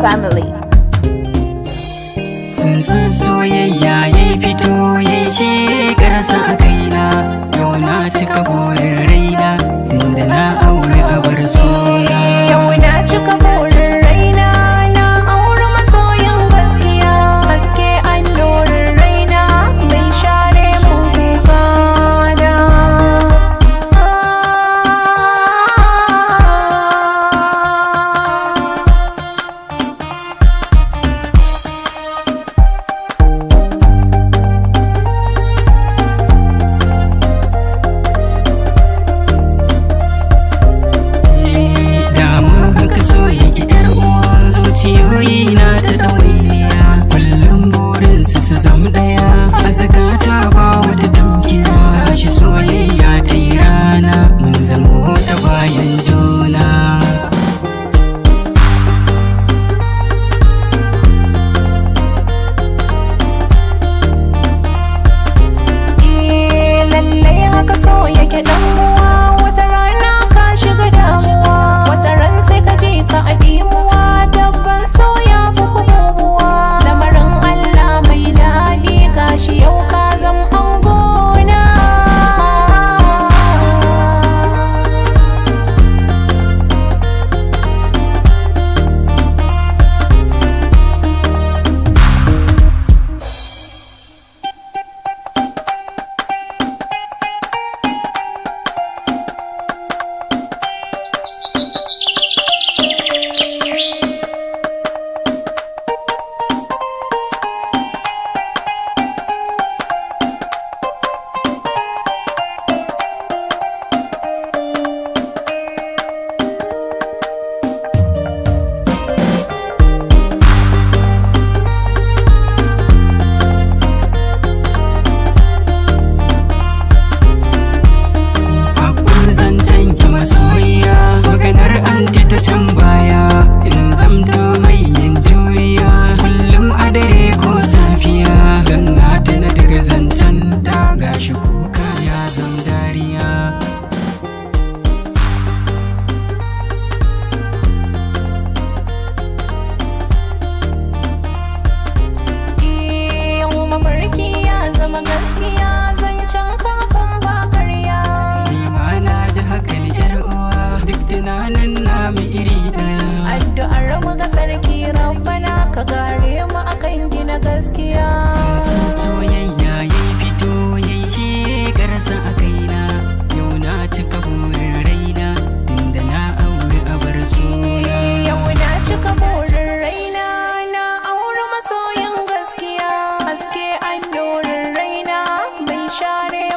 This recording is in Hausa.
Family. Tsuntsun soyayya ya fito ya shekarsa a kaina, yau na cika burin raina inda na auri abar suna. Yau na cika burin raina, na auri masoyin gaskiya, haske allurin raina mai share mun kukana. Ciyoyi na da ɗawainiya, kullum burinsu su zama ɗaya, a zukata ba wata tamkiya. Shi soyayya ta yi rana, mun zamo ta bayan juna. Lallai haka so yake ɗan uwa, wata rana ka shiga damuwa, wata ran sai ka ji ka a dimuwa. So ya fi kubuwa, lamarin Allah mai daɗi, gashi yau ka zam angona. Gaskiya zancen kafin ba karya, Ni ma na ji hakan yar uwa, duk tunanin namu iri ɗaya. addu'ar mu ga sarki rabbana, ka gare mu akan gina gaskiya. Tsuntsun soyayya ya fito ya shekarsa a kaina, yau na cika burin raina inda na auri abar suna. Yau na cika burin raina, na auri masoyin gaskiya, haske allurin raina mai share